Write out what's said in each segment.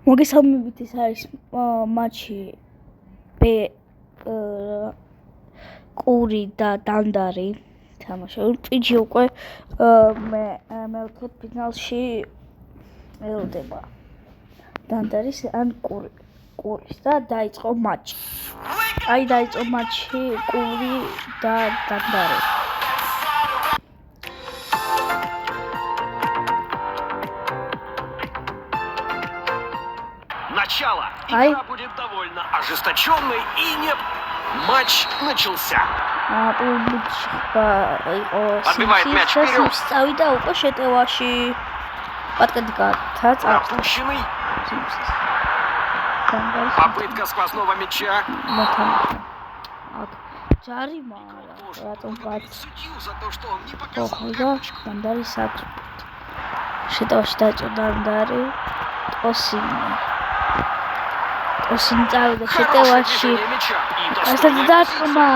მოგესალმებით, ეს არის მატჩი კური და დანდარი თამაშობენ. წიჩი უკვე მეოთხე ფინალში ელოდება დანდარის ან კურის და დაიწყო მატჩი. დაიწყო მატჩი კური და დანდარი. Начало. Игра будет довольно ожесточенной и не... Матч начался. Отбивает мяч вперед. Пропущенный. Попытка сквозного мяча. Судью за то, что он не показал карточку. Осень წავიდა შეტევაში. ასეთ დარტყმა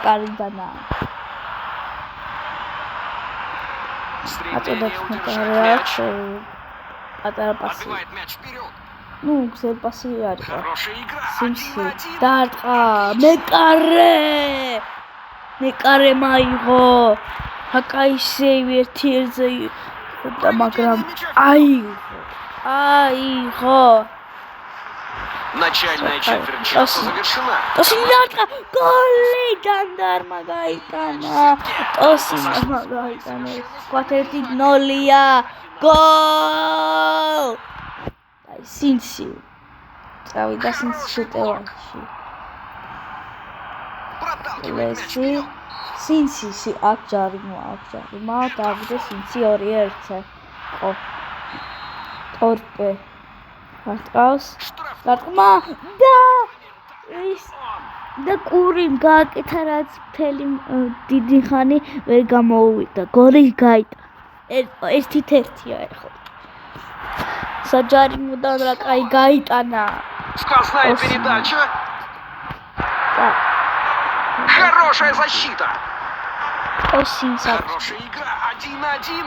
კარიდანა. აწოდებს მოკარეაც პატარა პასი. Ну, გზელ პასი არის. სიმსი დარტყა მეკარე მაიღო. აკაისევი ერთ-ერთზე და მაგრამ აიღო. Начальная четверть часа завершена. Голи Дандарма gaitana. Tosina gaitana. 4-0. Gol! Ai Sinsi. წავიდა Sinsi შეტევაში. Sinsi აქ ჯარიმა დავიდა Sinsi 2-1-ზე. ხო. ტორპე მარტყავს დარტყმა და კურიმ გააკეთა რაც მთელი დიდი ხანი ვერ გამოუვიდა. გოლი გაიტა. 1-1-ია ეხლა. საჯარიმოდან რა კაი გაიტანა. Сквозная передача. Хорошая защита. Хорошая игра. 1-1.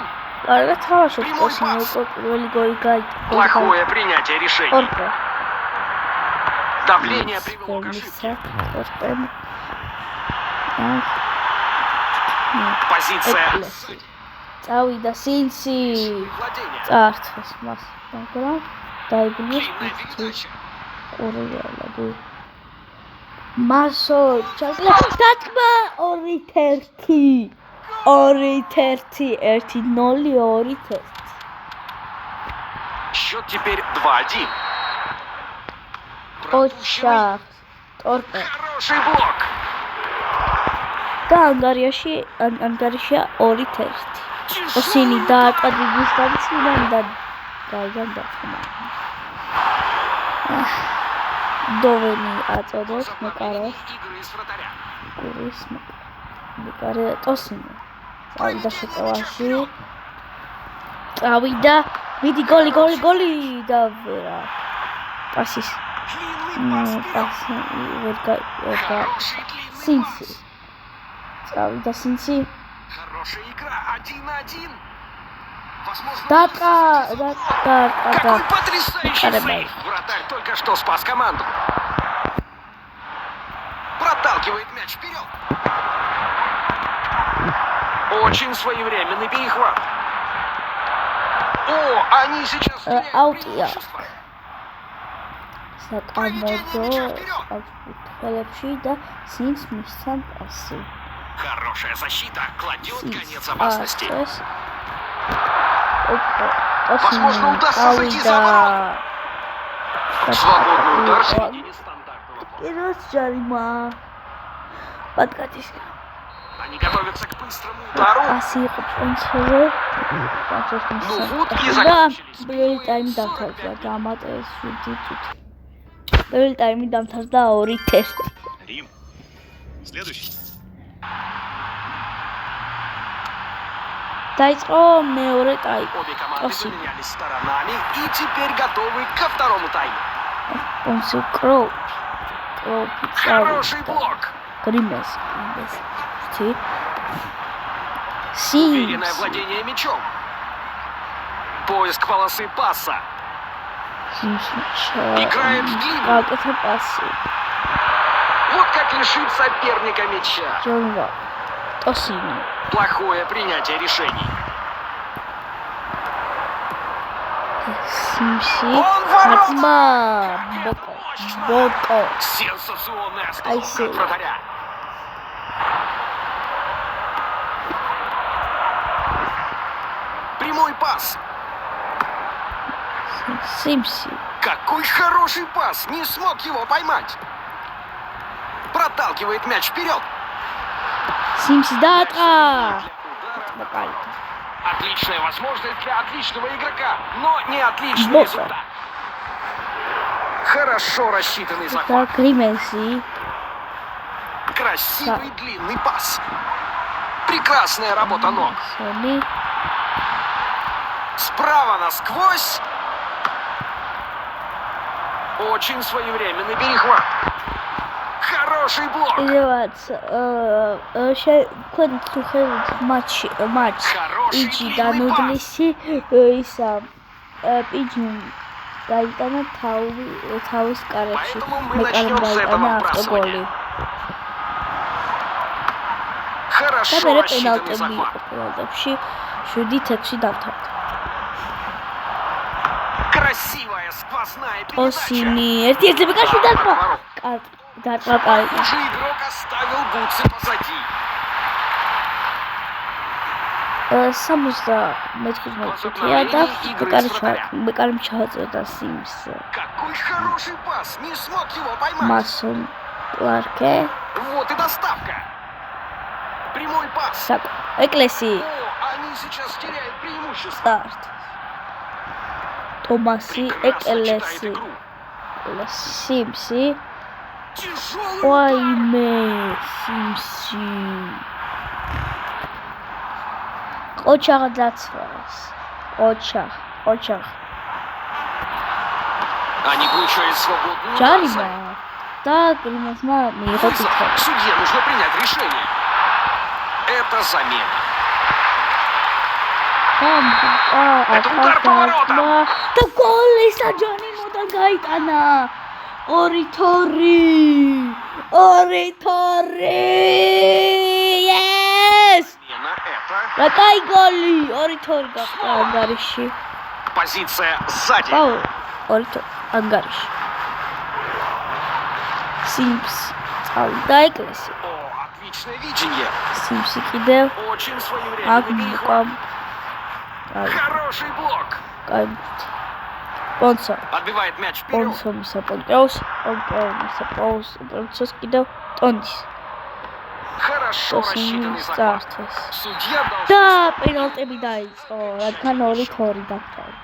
Плохое принятие решений. Давление привело к ошибке. Позиция. Წავიდა Sinsi. წარცხეს მას, მაგრამ დაიბლეს კურიელები. მასო ჩაკლა დარტყმა 2-1. 2-1, 1-0, 2-1. Счет теперь 2-1. Торпе. Хороший блок. Да, Ангарияши 2-1. Осени დაარტყა დისტანციიდან და გაიგანდა. დოვენი აწოდებს მეკარეს. კურის მეკარე ტოსინი. წავიდა შეტევაში. მიდი გოლი და ვერა. პასი ვერ გაიგო. Sinsi. წავიდა Sinsi. Хорошая игра. 1-1. Какой потрясающий сейв! Вратарь только что спас команду. Проталкивает мяч вперед. Очень своевременный перехват. О, они сейчас теряют преимущество. Хорошая защита кладет конец опасности. Возможно, удастся зайти за ворота. Свободный удар середине стандартного. Они готовятся к быстрому удару. Ну вот и закончились. Рим. Следующий. Обе команды поменялись сторонами и теперь готовы ко второму тайму. Хороший блок. Уверенное владение мячом. Поиск полосы паса. Играет в длину. გააკეთა პასი. Вот как лишить соперника мяча. ჯონვა. ტოსინი. Плохое принятие решений. სიმსი. Он ворот! მართმა. Как ბოკო. мощно! ბოკო. Сенсационная Ай, остановка сила. вратаря. Прямой пас. სიმსი. Какой хороший пас! Не смог его поймать. Проталкивает мяч вперед. სიმსი დაატყა. Для удара. бокаль. Отличная возможность для отличного игрока, но не отличный Бока. результат. Хорошо рассчитанный და захват. გრიმენსი. Красивый Да. длинный пас. Прекрасная работа ног. სონი. Справа насквозь. Очень своевременный перехват. Хороший блок. კიდევაც თქვენ ხედავთ матчი Хороший პიჯი длинный განუგლისი ისა პიჯი გაიტანა თავის კარებში Поэтому мы მე начнем с этого გაიტანა ავტოგოლი вбрасывания. და Хорошо მე рассчитанный პენალტები захват. იყო პენალტებში 7-6 დავთავრდა Красивая сквозная передача. ოსინი ერთ-ერთი კაში დარტყა დარტყა კარი Лучший игрок оставил бутсы позади. 74 მეტრია და მეკარი ჩააწოდა სიმს Какой хороший пас! Не смог его поймать. მასონ კლარკე Вот и доставка. Прямой пас. საკ ეკლესი О, они сейчас теряют преимущество. სტარტ томаси Прекрасно читает ეკლესი игру. სიმსი Тяжелый удар. ვაიმე სიმსი ოჩაღ დაცვას ოჩაღ Они получают свободную ჯარიმა бросание. და გრიმასმა მიიღო Вызов. თითქოს Судье нужно принять решение. Это замена. Это удар по воротам. და გოლი საჯანიმოდან გაიტანა 2-2 yes Замена это. რა кай გოლი 2-2 გახდა ანგარიში Позиция сзади. აუ 2-2 ანგარიში სიმს წავიდა ეკლესი О, отличное видение. სიმსი კიდევ Очень აქ своевременный перехват. მიყვა Хороший блок. კაი პონსო Отбивает мяч вперед. პონსო მისაპონკროს პონსოს კიდევ ტონის Хорошо рассчитанный захват. წართეს Судья должен... და პენალტები დაიწყო, რადგან 2-2 დავთავრდა.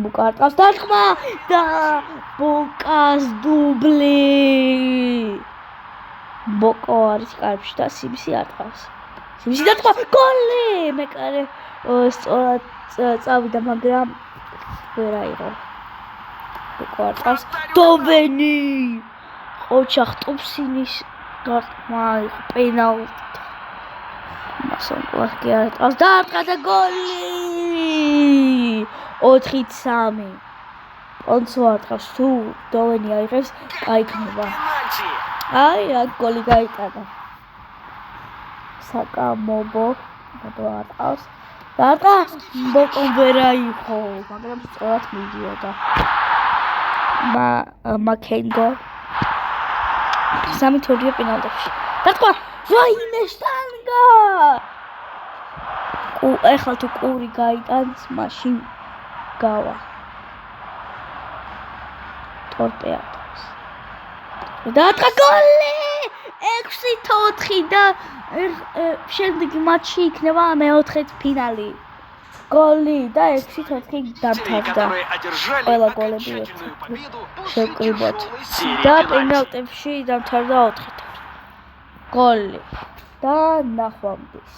ბუკარტას დარტყმა და ბოკას დუბლი. ბოკო არის კარში და სიმსი არტყავს. სიმსი დარტყმა გოლი! მეკარე სწორად წავიდა, მაგრამ ვერ აიღო. ბოკო არტყავს დობენი. ოჩახ ტუფსინის დარტყმა იყო პენალტი. მასონ კლასკი არტყავს დაარტყა და გოლი! 4-3. პონსო არტყავს თუ დოვენი აიღებს, გაიქნება. Пенальти. აი, აქ გოლი გაიტანა. საკამობო არტყავს. დაარტყა ბოკომ ვერ აიღო, მაგრამ სწორად მიდიოდა. მაკენგო 3-2 პენალტებში. დაარტყმა ვაიმე შტანგა! ეხლა თუ ყური გაიტანს, მაშინ გავა. ტორპე არტყავს. დაარტყა გოლი! 6-4 და შემდეგი მატჩი იქნება მეოთხე ფინალი. გოლი და 6-4 Те, დამთავრდა. которые одержали ყველა გოლები окончательную победу после შევკრიბოთ. тяжелой серии და пенальти. პენალტებში დამთავრდა 4-4. გოლი და ნახვამდის.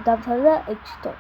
დამთავრდა 6-4.